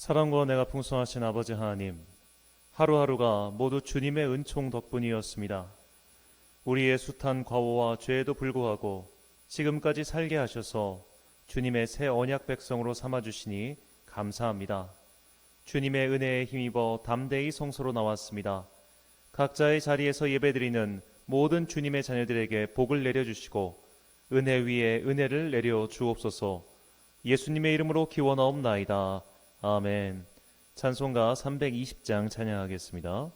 사랑과 은혜가 풍성하신 아버지 하나님, 하루하루가 모두 주님의 은총 덕분이었습니다. 우리의 숱한 과오와 죄에도 불구하고 지금까지 살게 하셔서 주님의 새 언약 백성으로 삼아주시니 감사합니다. 주님의 은혜에 힘입어 담대히 성소로 나왔습니다. 각자의 자리에서 예배드리는 모든 주님의 자녀들에게 복을 내려주시고 은혜 위에 은혜를 내려 주옵소서. 예수님의 이름으로 기원하옵나이다. 아멘. 찬송가 320장 찬양하겠습니다.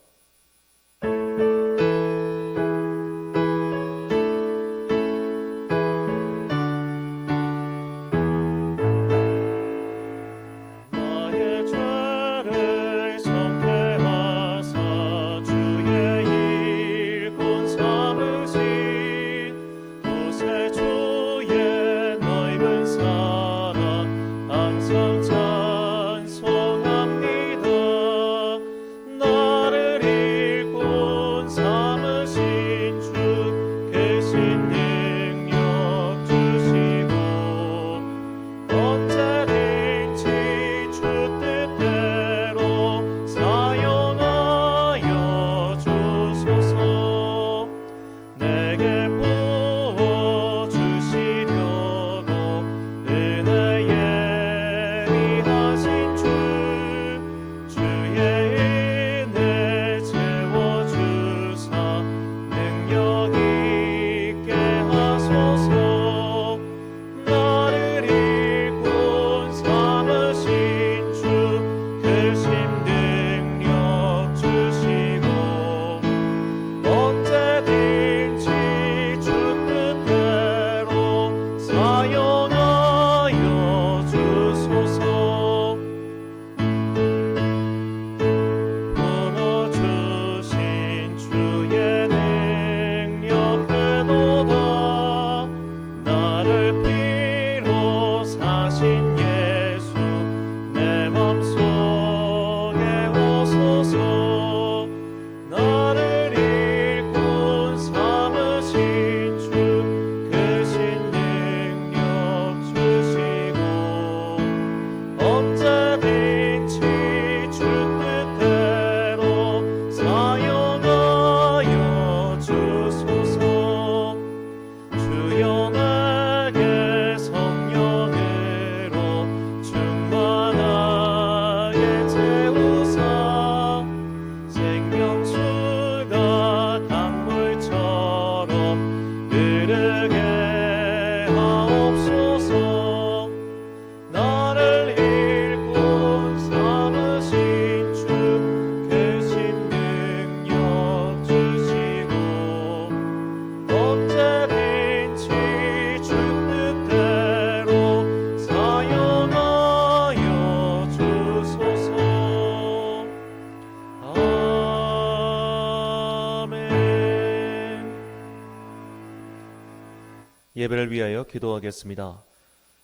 예배를 위하여 기도하겠습니다.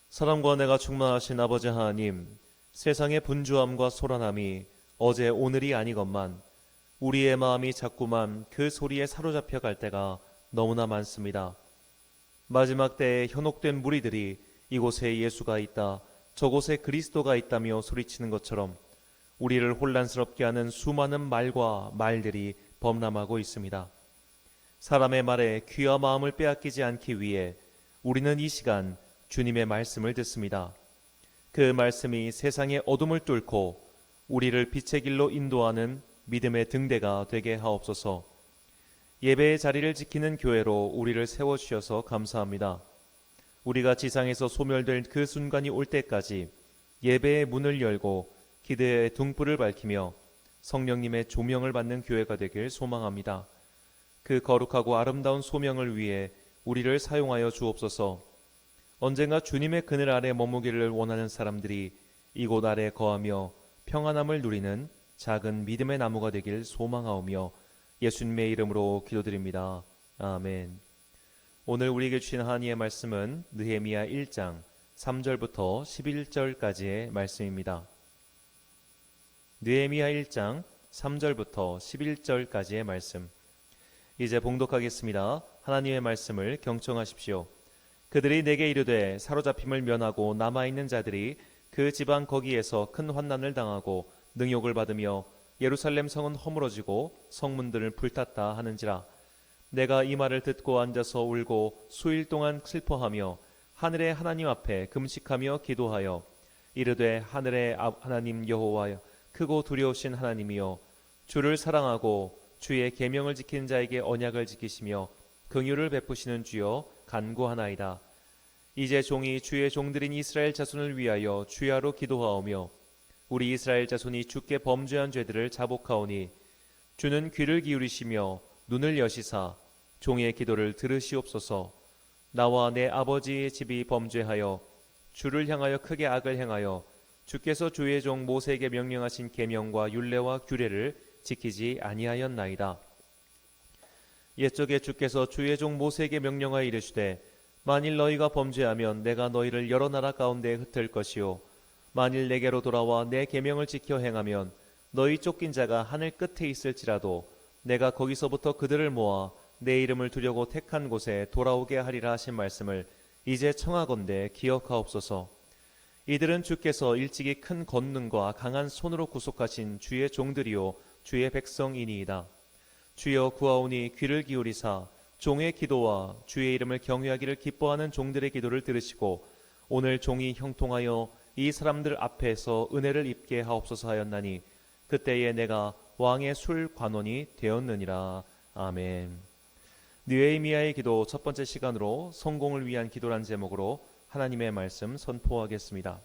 사랑과 은혜가 충만하신 아버지 하나님, 세상의 분주함과 소란함이 어제 오늘이 아니건만 우리의 마음이 자꾸만 그 소리에 사로잡혀 갈 때가 너무나 많습니다. 마지막 때에 현혹된 무리들이 이곳에 예수가 있다, 저곳에 그리스도가 있다며 소리치는 것처럼 우리를 혼란스럽게 하는 수많은 말과 말들이 범람하고 있습니다. 사람의 말에 귀와 마음을 빼앗기지 않기 위해 우리는 이 시간 주님의 말씀을 듣습니다. 그 말씀이 세상의 어둠을 뚫고 우리를 빛의 길로 인도하는 믿음의 등대가 되게 하옵소서. 예배의 자리를 지키는 교회로 우리를 세워주셔서 감사합니다. 우리가 지상에서 소멸될 그 순간이 올 때까지 예배의 문을 열고 기도의 등불을 밝히며 성령님의 조명을 받는 교회가 되길 소망합니다. 그 거룩하고 아름다운 소명을 위해 우리를 사용하여 주옵소서. 언젠가 주님의 그늘 아래 머무기를 원하는 사람들이 이곳 아래 거하며 평안함을 누리는 작은 믿음의 나무가 되길 소망하오며 예수님의 이름으로 기도드립니다. 아멘. 오늘 우리에게 주신 하나님의 말씀은 느헤미야 1장 3절부터 11절까지의 말씀입니다. 느헤미야 1장 3절부터 11절까지의 말씀. 이제 봉독하겠습니다. 하나님의 말씀을 경청하십시오. 그들이 내게 이르되 사로잡힘을 면하고 남아있는 자들이 그 지방 거기에서 큰 환난을 당하고 능욕을 받으며 예루살렘 성은 허물어지고 성문들을 불탔다 하는지라. 내가 이 말을 듣고 앉아서 울고 수일 동안 슬퍼하며 하늘의 하나님 앞에 금식하며 기도하여 이르되 하늘의 하나님 여호와 크고 두려우신 하나님이여 주를 사랑하고 주의 계명을 지키는 자에게 언약을 지키시며 긍휼을 베푸시는 주여 간구하나이다. 이제 종이 주의 종들인 이스라엘 자손을 위하여 주야로 기도하오며 우리 이스라엘 자손이 주께 범죄한 죄들을 자복하오니 주는 귀를 기울이시며 눈을 여시사 종의 기도를 들으시옵소서. 나와 내 아버지의 집이 범죄하여 주를 향하여 크게 악을 행하여 주께서 주의 종 모세에게 명령하신 계명과 율례와 규례를 지키지 아니하였나이다. 옛적에 주께서 주의 종 모세에게 명령하여 이르시되 만일 너희가 범죄하면 내가 너희를 여러 나라 가운데 흩을 것이요 만일 내게로 돌아와 내 계명을 지켜 행하면 너희 쫓긴 자가 하늘 끝에 있을지라도 내가 거기서부터 그들을 모아 내 이름을 두려고 택한 곳에 돌아오게 하리라 하신 말씀을 이제 청하건대 기억하옵소서. 이들은 주께서 일찍이 큰 권능과 강한 손으로 구속하신 주의 종들이요 주의 백성이니이다. 주여 구하오니 귀를 기울이사 종의 기도와 주의 이름을 경외하기를 기뻐하는 종들의 기도를 들으시고 오늘 종이 형통하여 이 사람들 앞에서 은혜를 입게 하옵소서 하였나니 그때에 내가 왕의 술 관원이 되었느니라. 아멘. 느헤미야의 기도 첫 번째 시간으로 성공을 위한 기도란 제목으로 하나님의 말씀 선포하겠습니다.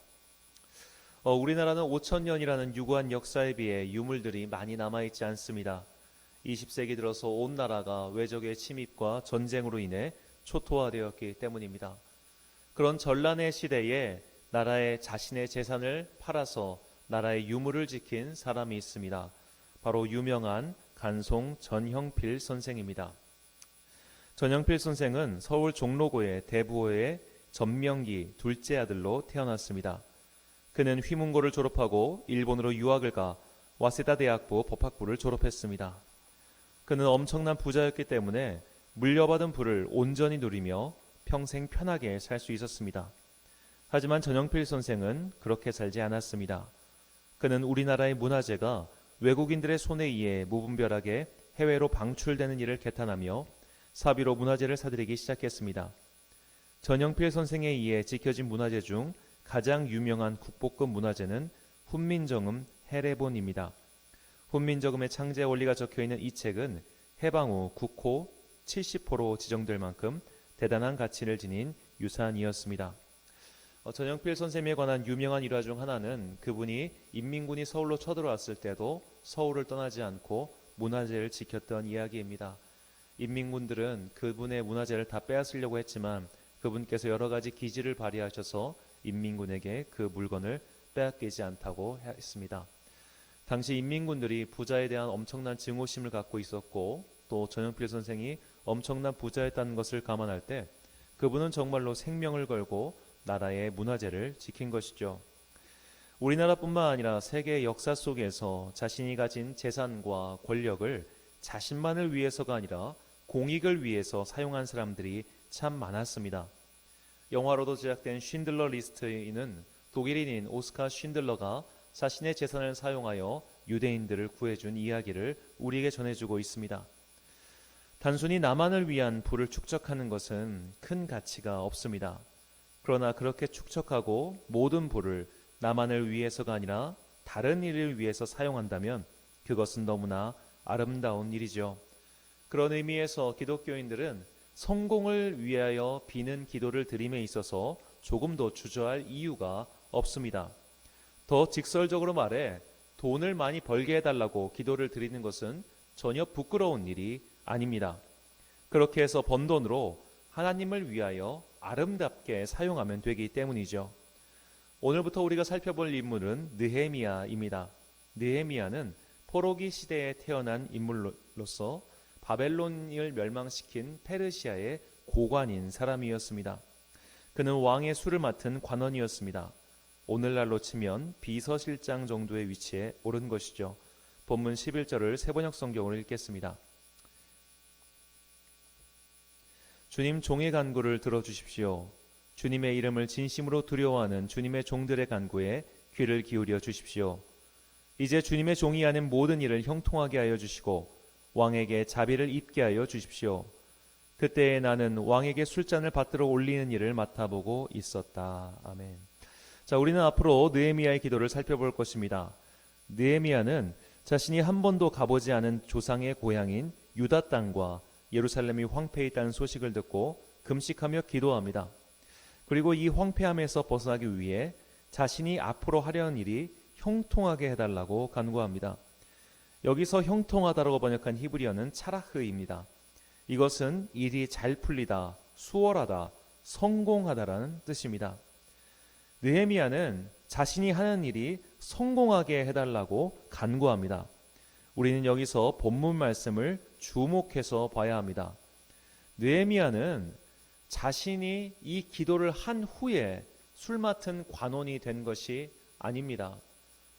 우리나라는 5,000년이라는 유구한 역사에 비해 유물들이 많이 남아있지 않습니다. 20세기 들어서 온 나라가 외적의 침입과 전쟁으로 인해 초토화되었기 때문입니다. 그런 전란의 시대에 나라의 자신의 재산을 팔아서 나라의 유물을 지킨 사람이 있습니다. 바로 유명한 간송 전형필 선생입니다. 전형필 선생은 서울 종로구의 대부호의 전명기 둘째 아들로 태어났습니다. 그는 휘문고를 졸업하고 일본으로 유학을 가 와세다 대학부 법학부를 졸업했습니다. 그는 엄청난 부자였기 때문에 물려받은 부를 온전히 누리며 평생 편하게 살 수 있었습니다. 하지만 전형필 선생은 그렇게 살지 않았습니다. 그는 우리나라의 문화재가 외국인들의 손에 의해 무분별하게 해외로 방출되는 일을 개탄하며 사비로 문화재를 사들이기 시작했습니다. 전형필 선생에 의해 지켜진 문화재 중 가장 유명한 국보급 문화재는 훈민정음 해례본입니다. 훈민정음의 창제 원리가 적혀있는 이 책은 해방 후 국호 70호로 지정될 만큼 대단한 가치를 지닌 유산이었습니다. 전형필 선생님에 관한 유명한 일화 중 하나는 그분이 인민군이 서울로 쳐들어왔을 때도 서울을 떠나지 않고 문화재를 지켰던 이야기입니다. 인민군들은 그분의 문화재를 다 빼앗으려고 했지만 그분께서 여러 가지 기지를 발휘하셔서 인민군에게 그 물건을 빼앗기지 않다고 했습니다. 당시 인민군들이 부자에 대한 엄청난 증오심을 갖고 있었고 또 전형필 선생이 엄청난 부자였다는 것을 감안할 때 그분은 정말로 생명을 걸고 나라의 문화재를 지킨 것이죠. 우리나라뿐만 아니라 세계 역사 속에서 자신이 가진 재산과 권력을 자신만을 위해서가 아니라 공익을 위해서 사용한 사람들이 참 많았습니다. 영화로도 제작된 쉰들러 리스트에는 독일인인 오스카 쉰들러가 자신의 재산을 사용하여 유대인들을 구해준 이야기를 우리에게 전해주고 있습니다. 단순히 나만을 위한 부를 축적하는 것은 큰 가치가 없습니다. 그러나 그렇게 축적하고 모든 부를 나만을 위해서가 아니라 다른 일을 위해서 사용한다면 그것은 너무나 아름다운 일이죠. 그런 의미에서 기독교인들은 성공을 위하여 비는 기도를 드림에 있어서 조금도 주저할 이유가 없습니다. 더 직설적으로 말해 돈을 많이 벌게 해달라고 기도를 드리는 것은 전혀 부끄러운 일이 아닙니다. 그렇게 해서 번 돈으로 하나님을 위하여 아름답게 사용하면 되기 때문이죠. 오늘부터 우리가 살펴볼 인물은 느헤미야입니다. 느헤미야는 포로기 시대에 태어난 인물로서 바벨론을 멸망시킨 페르시아의 고관인 사람이었습니다. 그는 왕의 술을 맡은 관원이었습니다. 오늘날로 치면 비서실장 정도의 위치에 오른 것이죠. 본문 11절을 세번역 성경으로 읽겠습니다. 주님 종의 간구를 들어주십시오. 주님의 이름을 진심으로 두려워하는 주님의 종들의 간구에 귀를 기울여 주십시오. 이제 주님의 종이 하는 모든 일을 형통하게 하여 주시고 왕에게 자비를 입게 하여 주십시오. 그때에 나는 왕에게 술잔을 받들어 올리는 일을 맡아보고 있었다. 아멘. 자, 우리는 앞으로 느헤미야의 기도를 살펴볼 것입니다. 느헤미야는 자신이 한 번도 가보지 않은 조상의 고향인 유다 땅과 예루살렘이 황폐했다는 소식을 듣고 금식하며 기도합니다. 그리고 이 황폐함에서 벗어나기 위해 자신이 앞으로 하려는 일이 형통하게 해달라고 간구합니다. 여기서 형통하다라고 번역한 히브리어는 차라흐입니다. 이것은 일이 잘 풀리다, 수월하다, 성공하다라는 뜻입니다. 느헤미야는 자신이 하는 일이 성공하게 해달라고 간구합니다. 우리는 여기서 본문 말씀을 주목해서 봐야 합니다. 느헤미야는 자신이 이 기도를 한 후에 술 맡은 관원이 된 것이 아닙니다.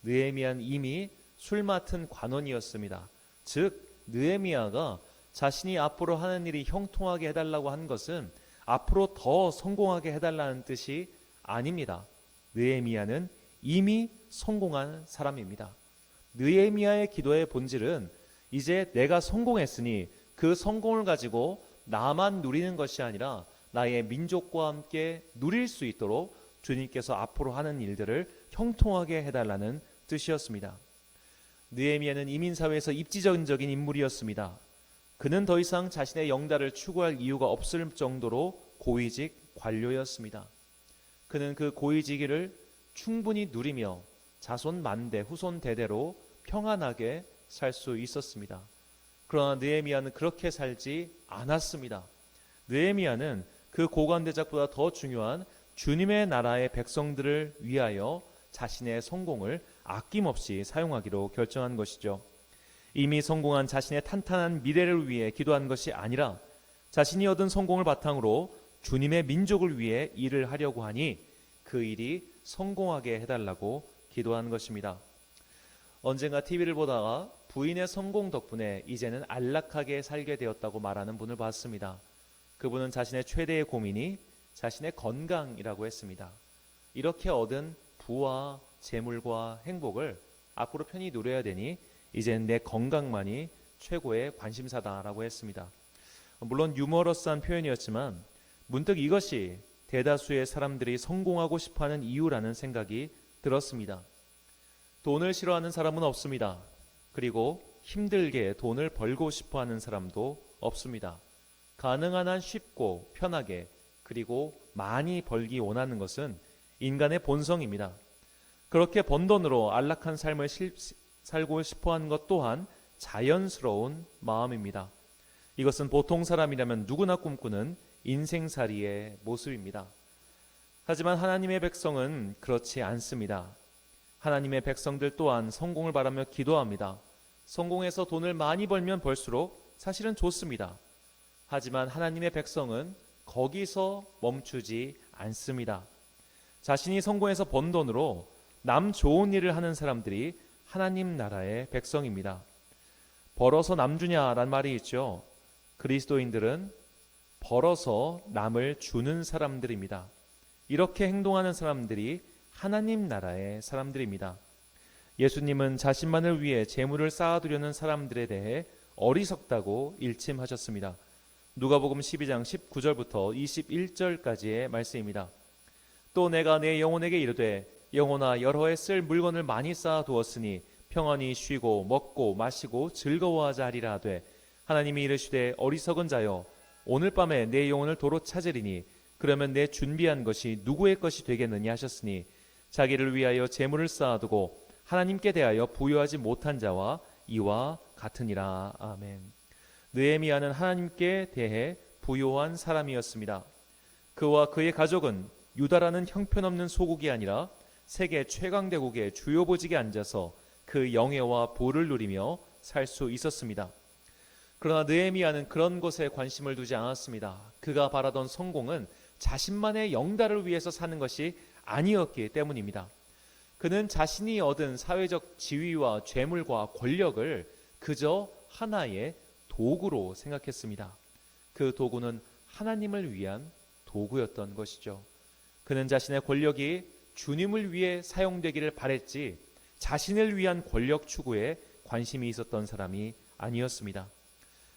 느헤미야는 이미 술 맡은 관원이었습니다. 즉 느헤미야가 자신이 앞으로 하는 일이 형통하게 해달라고 한 것은 앞으로 더 성공하게 해달라는 뜻이 아닙니다. 느헤미야는 이미 성공한 사람입니다. 느헤미야의 기도의 본질은 이제 내가 성공했으니 그 성공을 가지고 나만 누리는 것이 아니라 나의 민족과 함께 누릴 수 있도록 주님께서 앞으로 하는 일들을 형통하게 해달라는 뜻이었습니다. 느헤미야는 이민사회에서 입지전적인 인물이었습니다. 그는 더 이상 자신의 영달을 추구할 이유가 없을 정도로 고위직 관료였습니다. 그는 그 고위직을 충분히 누리며 자손 만대 후손 대대로 평안하게 살 수 있었습니다. 그러나 느헤미야는 그렇게 살지 않았습니다. 느헤미야는 그 고관대작보다 더 중요한 주님의 나라의 백성들을 위하여 자신의 성공을 아낌없이 사용하기로 결정한 것이죠. 이미 성공한 자신의 탄탄한 미래를 위해 기도한 것이 아니라 자신이 얻은 성공을 바탕으로 주님의 민족을 위해 일을 하려고 하니 그 일이 성공하게 해달라고 기도한 것입니다. 언젠가 TV를 보다가 부인의 성공 덕분에 이제는 안락하게 살게 되었다고 말하는 분을 봤습니다. 그분은 자신의 최대의 고민이 자신의 건강이라고 했습니다. 이렇게 얻은 부와 재물과 행복을 앞으로 편히 누려야 되니 이젠 내 건강만이 최고의 관심사다라고 했습니다. 물론 유머러스한 표현이었지만 문득 이것이 대다수의 사람들이 성공하고 싶어하는 이유라는 생각이 들었습니다. 돈을 싫어하는 사람은 없습니다. 그리고 힘들게 돈을 벌고 싶어하는 사람도 없습니다. 가능한 한 쉽고 편하게 그리고 많이 벌기 원하는 것은 인간의 본성입니다. 그렇게 번 돈으로 안락한 삶을 살고 싶어하는 것 또한 자연스러운 마음입니다. 이것은 보통 사람이라면 누구나 꿈꾸는 인생살이의 모습입니다. 하지만 하나님의 백성은 그렇지 않습니다. 하나님의 백성들 또한 성공을 바라며 기도합니다. 성공해서 돈을 많이 벌면 벌수록 사실은 좋습니다. 하지만 하나님의 백성은 거기서 멈추지 않습니다. 자신이 성공해서 번 돈으로 남 좋은 일을 하는 사람들이 하나님 나라의 백성입니다. 벌어서 남 주냐라는 말이 있죠. 그리스도인들은 벌어서 남을 주는 사람들입니다. 이렇게 행동하는 사람들이 하나님 나라의 사람들입니다. 예수님은 자신만을 위해 재물을 쌓아두려는 사람들에 대해 어리석다고 일침하셨습니다. 누가복음 12장 19절부터 21절까지의 말씀입니다. 또 내가 내 영혼에게 이르되 영혼아 여러 해 쓸 물건을 많이 쌓아두었으니 평안히 쉬고 먹고 마시고 즐거워하자 하리라 하되 하나님이 이르시되 어리석은 자여 오늘 밤에 내 영혼을 도로 찾으리니 그러면 내 준비한 것이 누구의 것이 되겠느냐 하셨으니 자기를 위하여 재물을 쌓아두고 하나님께 대하여 부여하지 못한 자와 이와 같으니라. 아멘. 느헤미야는 하나님께 대해 부요한 사람이었습니다. 그와 그의 가족은 유다라는 형편없는 소국이 아니라 세계 최강대국의 주요 보직에 앉아서 그 영예와 보를 누리며 살 수 있었습니다. 그러나 느헤미야는 그런 것에 관심을 두지 않았습니다. 그가 바라던 성공은 자신만의 영달을 위해서 사는 것이 아니었기 때문입니다. 그는 자신이 얻은 사회적 지위와 재물과 권력을 그저 하나의 도구로 생각했습니다. 그 도구는 하나님을 위한 도구였던 것이죠. 그는 자신의 권력이 주님을 위해 사용되기를 바랬지 자신을 위한 권력 추구에 관심이 있었던 사람이 아니었습니다.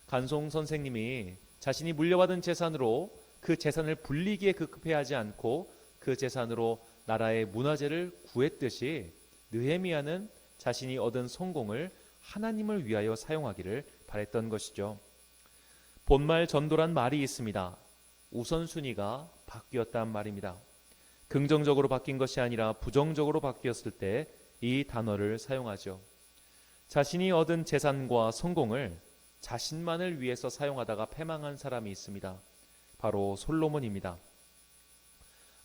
간송 선생님이 자신이 물려받은 재산으로 그 재산을 불리기에 급급해하지 않고 그 재산으로 나라의 문화재를 구했듯이 느헤미야는 자신이 얻은 성공을 하나님을 위하여 사용하기를 바랬던 것이죠. 본말 전도란 말이 있습니다. 우선순위가 바뀌었단 말입니다. 긍정적으로 바뀐 것이 아니라 부정적으로 바뀌었을 때 이 단어를 사용하죠. 자신이 얻은 재산과 성공을 자신만을 위해서 사용하다가 패망한 사람이 있습니다. 바로 솔로몬입니다.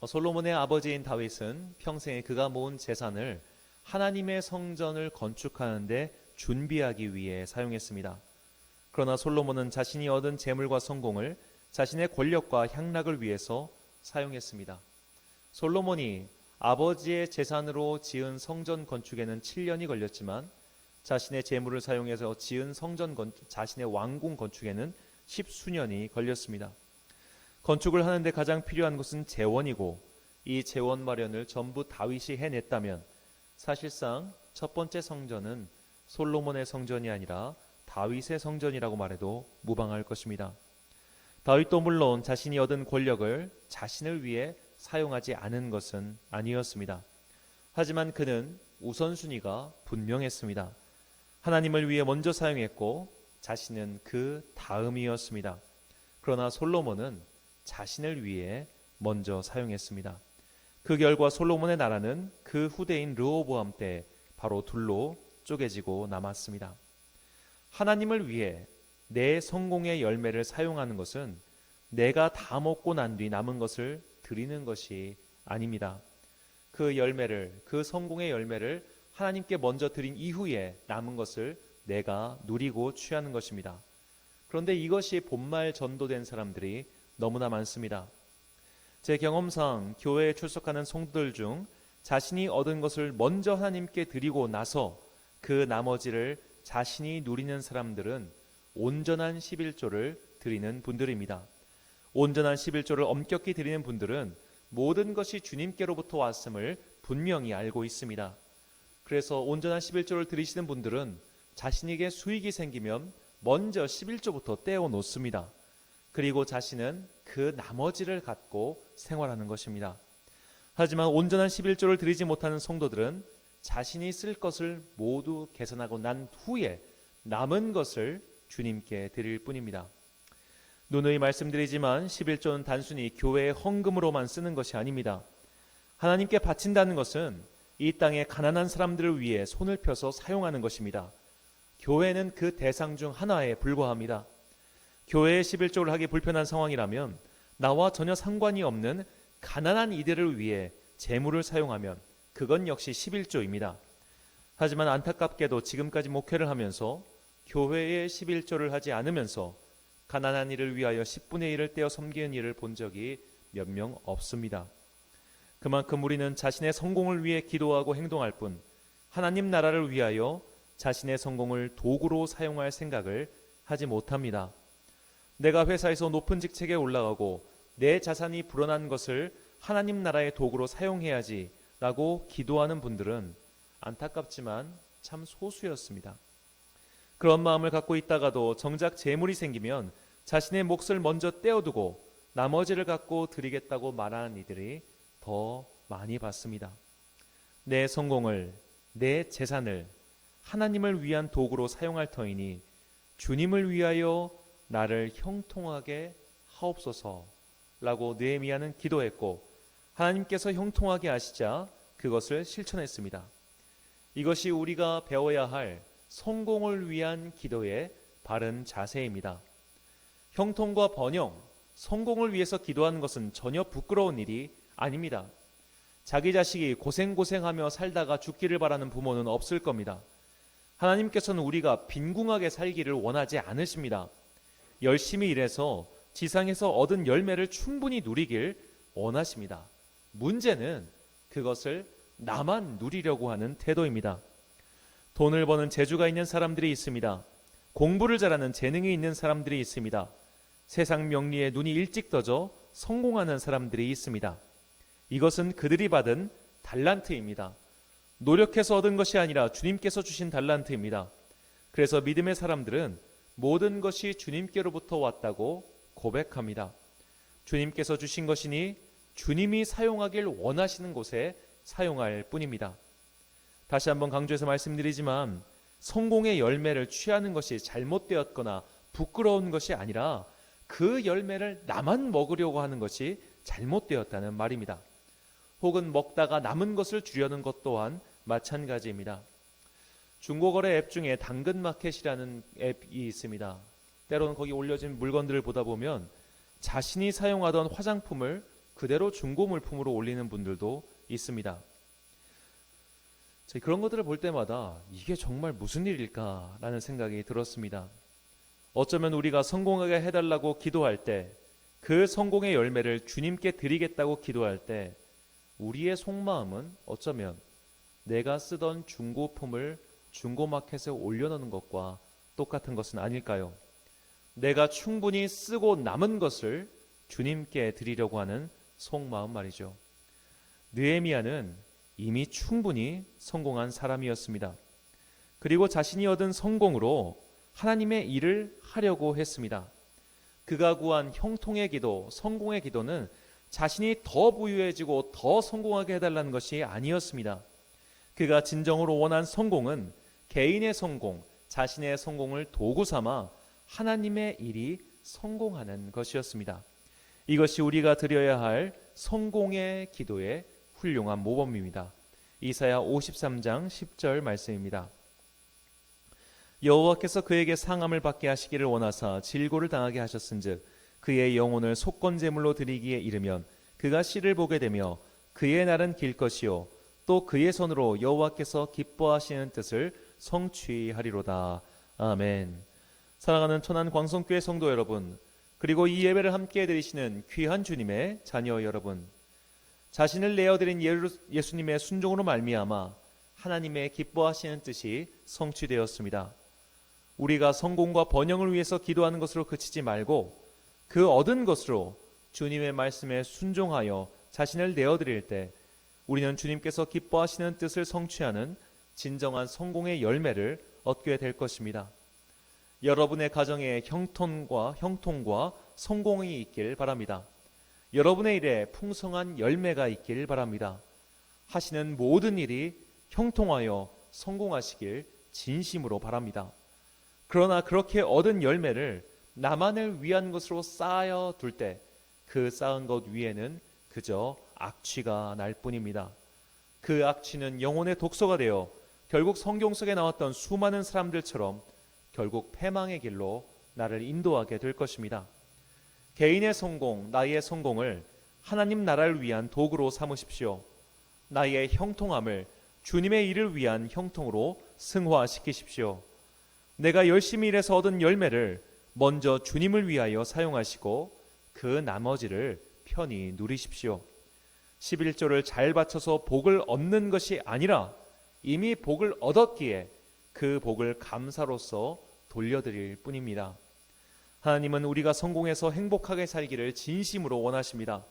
솔로몬의 아버지인 다윗은 평생에 그가 모은 재산을 하나님의 성전을 건축하는데 준비하기 위해 사용했습니다. 그러나 솔로몬은 자신이 얻은 재물과 성공을 자신의 권력과 향락을 위해서 사용했습니다. 솔로몬이 아버지의 재산으로 지은 성전 건축에는 7년이 걸렸지만 자신의 재물을 사용해서 지은 자신의 왕궁 건축에는 10수년이 걸렸습니다. 건축을 하는데 가장 필요한 것은 재원이고 이 재원 마련을 전부 다윗이 해냈다면 사실상 첫 번째 성전은 솔로몬의 성전이 아니라 다윗의 성전이라고 말해도 무방할 것입니다. 다윗도 물론 자신이 얻은 권력을 자신을 위해 사용하지 않은 것은 아니었습니다. 하지만 그는 우선순위가 분명했습니다. 하나님을 위해 먼저 사용했고 자신은 그 다음이었습니다. 그러나 솔로몬은 자신을 위해 먼저 사용했습니다. 그 결과 솔로몬의 나라는 그 후대인 르호보암 때 바로 둘로 쪼개지고 남았습니다. 하나님을 위해 내 성공의 열매를 사용하는 것은 내가 다 먹고 난 뒤 남은 것을 드리는 것이 아닙니다. 그 성공의 열매를 하나님께 먼저 드린 이후에 남은 것을 내가 누리고 취하는 것입니다. 그런데 이것이 본말 전도된 사람들이 너무나 많습니다. 제 경험상 교회에 출석하는 성도들 중 자신이 얻은 것을 먼저 하나님께 드리고 나서 그 나머지를 자신이 누리는 사람들은 온전한 11조를 드리는 분들입니다. 온전한 11조를 엄격히 드리는 분들은 모든 것이 주님께로부터 왔음을 분명히 알고 있습니다. 그래서 온전한 11조를 드리시는 분들은 자신에게 수익이 생기면 먼저 11조부터 떼어 놓습니다. 그리고 자신은 그 나머지를 갖고 생활하는 것입니다. 하지만 온전한 11조를 드리지 못하는 성도들은 자신이 쓸 것을 모두 계산하고 난 후에 남은 것을 주님께 드릴 뿐입니다. 누누이 말씀드리지만 11조는 단순히 교회의 헌금으로만 쓰는 것이 아닙니다. 하나님께 바친다는 것은 이 땅의 가난한 사람들을 위해 손을 펴서 사용하는 것입니다. 교회는 그 대상 중 하나에 불과합니다. 교회에 11조를 하기 불편한 상황이라면 나와 전혀 상관이 없는 가난한 이들을 위해 재물을 사용하면 그건 역시 11조입니다. 하지만 안타깝게도 지금까지 목회를 하면서 교회에 11조를 하지 않으면서 가난한 이를 위하여 10분의 1을 떼어 섬기는 일을 본 적이 몇 명 없습니다. 그만큼 우리는 자신의 성공을 위해 기도하고 행동할 뿐 하나님 나라를 위하여 자신의 성공을 도구로 사용할 생각을 하지 못합니다. 내가 회사에서 높은 직책에 올라가고 내 자산이 불어난 것을 하나님 나라의 도구로 사용해야지 라고 기도하는 분들은 안타깝지만 참 소수였습니다. 그런 마음을 갖고 있다가도 정작 재물이 생기면 자신의 몫을 먼저 떼어두고 나머지를 갖고 드리겠다고 말하는 이들이 더 많이 봤습니다. 내 성공을, 내 재산을 하나님을 위한 도구로 사용할 터이니 주님을 위하여 나를 형통하게 하옵소서라고 느헤미야는 기도했고 하나님께서 형통하게 하시자 그것을 실천했습니다. 이것이 우리가 배워야 할 성공을 위한 기도의 바른 자세입니다. 형통과 번영, 성공을 위해서 기도하는 것은 전혀 부끄러운 일이 아닙니다. 자기 자식이 고생하며 살다가 죽기를 바라는 부모는 없을 겁니다. 하나님께서는 우리가 빈궁하게 살기를 원하지 않으십니다. 열심히 일해서 지상에서 얻은 열매를 충분히 누리길 원하십니다. 문제는 그것을 나만 누리려고 하는 태도입니다. 돈을 버는 재주가 있는 사람들이 있습니다. 공부를 잘하는 재능이 있는 사람들이 있습니다. 세상 명리에 눈이 일찍 떠져 성공하는 사람들이 있습니다. 이것은 그들이 받은 달란트입니다. 노력해서 얻은 것이 아니라 주님께서 주신 달란트입니다. 그래서 믿음의 사람들은 모든 것이 주님께로부터 왔다고 고백합니다. 주님께서 주신 것이니 주님이 사용하길 원하시는 곳에 사용할 뿐입니다. 다시 한번 강조해서 말씀드리지만 성공의 열매를 취하는 것이 잘못되었거나 부끄러운 것이 아니라 그 열매를 나만 먹으려고 하는 것이 잘못되었다는 말입니다. 혹은 먹다가 남은 것을 주려는 것 또한 마찬가지입니다. 중고거래 앱 중에 당근마켓이라는 앱이 있습니다. 때로는 거기 올려진 물건들을 보다 보면 자신이 사용하던 화장품을 그대로 중고 물품으로 올리는 분들도 있습니다. 그런 것들을 볼 때마다 이게 정말 무슨 일일까라는 생각이 들었습니다. 어쩌면 우리가 성공하게 해달라고 기도할 때, 그 성공의 열매를 주님께 드리겠다고 기도할 때 우리의 속마음은 어쩌면 내가 쓰던 중고품을 중고마켓에 올려놓는 것과 똑같은 것은 아닐까요? 내가 충분히 쓰고 남은 것을 주님께 드리려고 하는 속마음 말이죠. 느헤미야는 이미 충분히 성공한 사람이었습니다. 그리고 자신이 얻은 성공으로 하나님의 일을 하려고 했습니다. 그가 구한 형통의 기도, 성공의 기도는 자신이 더 부유해지고 더 성공하게 해달라는 것이 아니었습니다. 그가 진정으로 원한 성공은 개인의 성공, 자신의 성공을 도구 삼아 하나님의 일이 성공하는 것이었습니다. 이것이 우리가 드려야 할 성공의 기도의 훌륭한 모범입니다. 이사야 53장 10절 말씀입니다. 여호와께서 그에게 상함을 받게 하시기를 원하사 질고를 당하게 하셨은즉 그의 영혼을 속건제물로 드리기에 이르면 그가 씨를 보게 되며 그의 날은 길 것이요 또 그의 손으로 여호와께서 기뻐하시는 뜻을 성취하리로다. 아멘. 사랑하는 천안 광성교회 성도 여러분, 그리고 이 예배를 함께 드리시는 귀한 주님의 자녀 여러분, 자신을 내어드린 예수님의 순종으로 말미암아 하나님의 기뻐하시는 뜻이 성취되었습니다. 우리가 성공과 번영을 위해서 기도하는 것으로 그치지 말고 그 얻은 것으로 주님의 말씀에 순종하여 자신을 내어드릴 때 우리는 주님께서 기뻐하시는 뜻을 성취하는 진정한 성공의 열매를 얻게 될 것입니다. 여러분의 가정에 형통과 성공이 있길 바랍니다. 여러분의 일에 풍성한 열매가 있길 바랍니다. 하시는 모든 일이 형통하여 성공하시길 진심으로 바랍니다. 그러나 그렇게 얻은 열매를 나만을 위한 것으로 쌓아 둘 때 그 쌓은 것 위에는 그저 악취가 날 뿐입니다. 그 악취는 영혼의 독소가 되어 결국 성경 속에 나왔던 수많은 사람들처럼 결국 패망의 길로 나를 인도하게 될 것입니다. 개인의 성공, 나의 성공을 하나님 나라를 위한 도구로 삼으십시오. 나의 형통함을 주님의 일을 위한 형통으로 승화시키십시오. 내가 열심히 일해서 얻은 열매를 먼저 주님을 위하여 사용하시고 그 나머지를 편히 누리십시오. 11조를 잘 바쳐서 복을 얻는 것이 아니라 이미 복을 얻었기에 그 복을 감사로서 돌려드릴 뿐입니다. 하나님은 우리가 성공해서 행복하게 살기를 진심으로 원하십니다.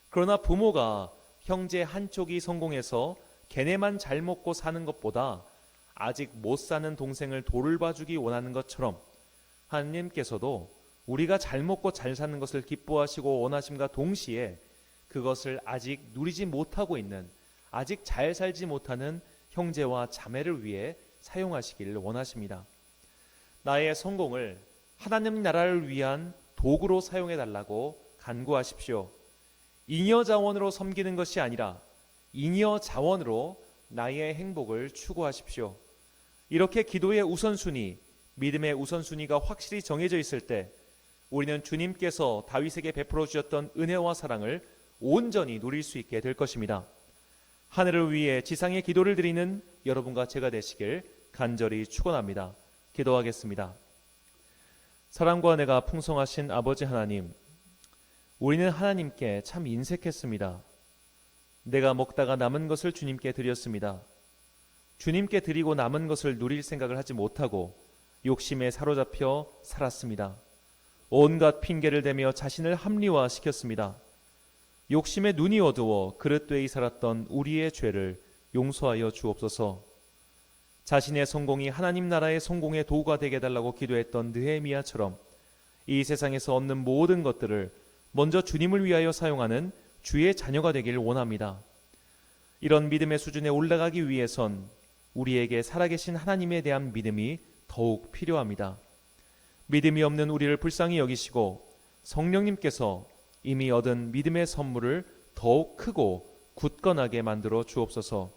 그러나 부모가 형제 한쪽이 성공해서 걔네만 잘 먹고 사는 것보다 아직 못 사는 동생을 돌을 봐주기 원하는 것처럼 하나님께서도 우리가 잘 먹고 잘 사는 것을 기뻐하시고 원하심과 동시에 그것을 아직 누리지 못하고 있는, 아직 잘 살지 못하는 형제와 자매를 위해 사용하시기를 원하십니다. 나의 성공을 하나님 나라를 위한 도구로 사용해달라고 간구하십시오. 잉여 자원으로 섬기는 것이 아니라 잉여 자원으로 나의 행복을 추구하십시오. 이렇게 기도의 우선순위, 믿음의 우선순위가 확실히 정해져 있을 때 우리는 주님께서 다윗에게 베풀어 주셨던 은혜와 사랑을 온전히 누릴 수 있게 될 것입니다. 하늘을 위해 지상의 기도를 드리는 여러분과 제가 되시길 간절히 축원합니다. 기도하겠습니다. 사랑과 은혜가 풍성하신 아버지 하나님, 우리는 하나님께 참 인색했습니다. 내가 먹다가 남은 것을 주님께 드렸습니다. 주님께 드리고 남은 것을 누릴 생각을 하지 못하고 욕심에 사로잡혀 살았습니다. 온갖 핑계를 대며 자신을 합리화시켰습니다. 욕심에 눈이 어두워 그릇되이 살았던 우리의 죄를 용서하여 주옵소서. 자신의 성공이 하나님 나라의 성공의 도구가 되게 해달라고 기도했던 느헤미야처럼 이 세상에서 얻는 모든 것들을 먼저 주님을 위하여 사용하는 주의 자녀가 되기를 원합니다. 이런 믿음의 수준에 올라가기 위해선 우리에게 살아계신 하나님에 대한 믿음이 더욱 필요합니다. 믿음이 없는 우리를 불쌍히 여기시고 성령님께서 이미 얻은 믿음의 선물을 더욱 크고 굳건하게 만들어 주옵소서.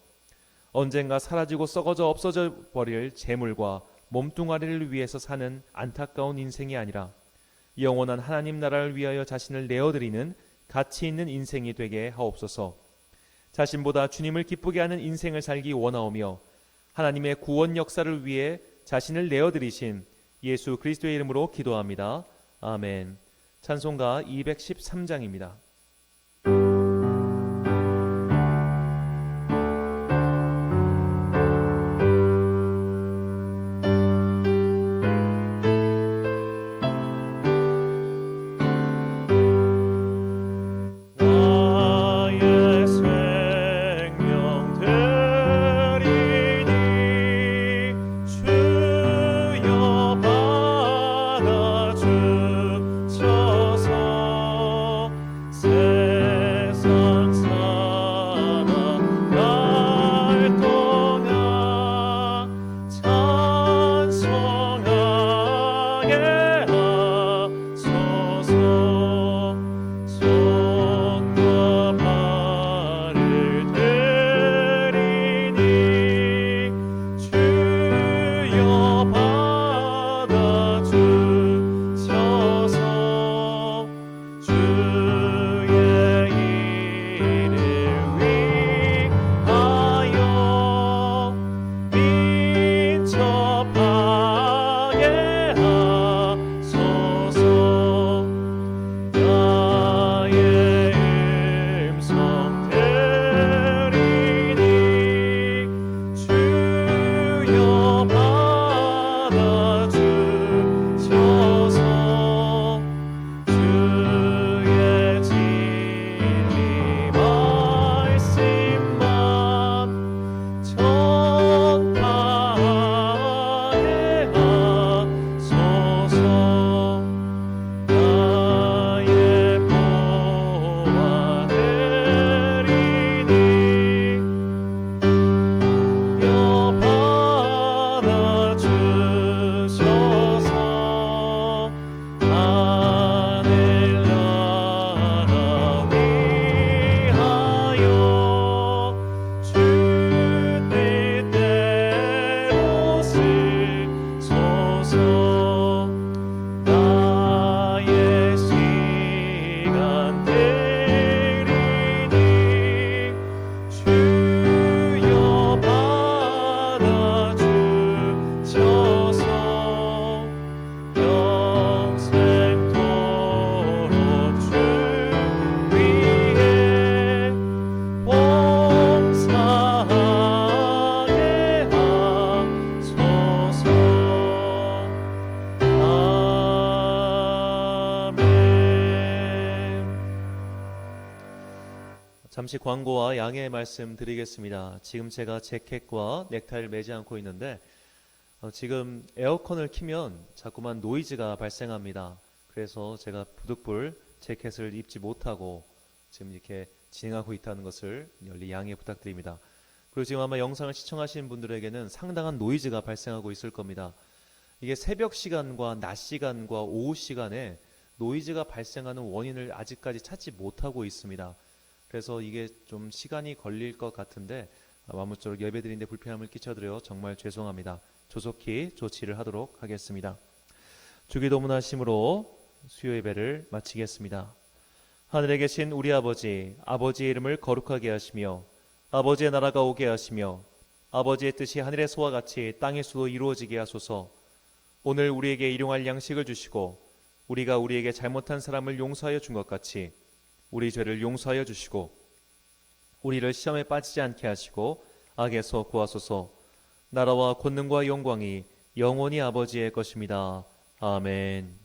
언젠가 사라지고 썩어져 없어져 버릴 재물과 몸뚱아리를 위해서 사는 안타까운 인생이 아니라 영원한 하나님 나라를 위하여 자신을 내어드리는 가치 있는 인생이 되게 하옵소서. 자신보다 주님을 기쁘게 하는 인생을 살기 원하오며 하나님의 구원 역사를 위해 자신을 내어드리신 예수 그리스도의 이름으로 기도합니다. 아멘. 찬송가 213장입니다. 잠시 광고와 양해의 말씀 드리겠습니다. 지금 제가 재킷과 넥타이를 매지 않고 있는데 지금 에어컨을 키면 자꾸만 노이즈가 발생합니다. 그래서 제가 부득불 재킷을 입지 못하고 지금 이렇게 진행하고 있다는 것을 열리 양해 부탁드립니다. 그리고 지금 아마 영상을 시청하시는 분들에게는 상당한 노이즈가 발생하고 있을 겁니다. 이게 새벽 시간과 낮 시간과 오후 시간에 노이즈가 발생하는 원인을 아직까지 찾지 못하고 있습니다. 그래서 이게 좀 시간이 걸릴 것 같은데 아무쪼록 예배드리는데 불편함을 끼쳐드려 정말 죄송합니다. 조속히 조치를 하도록 하겠습니다. 주기도문 하심으로 수요 예배를 마치겠습니다. 하늘에 계신 우리 아버지, 아버지의 이름을 거룩하게 하시며 아버지의 나라가 오게 하시며 아버지의 뜻이 하늘에서와 같이 땅에서도 이루어지게 하소서. 오늘 우리에게 일용할 양식을 주시고 우리가 우리에게 잘못한 사람을 용서하여 준 것 같이 우리 죄를 용서하여 주시고 우리를 시험에 빠지지 않게 하시고 악에서 구하소서. 나라와 권능과 영광이 영원히 아버지의 것입니다. 아멘.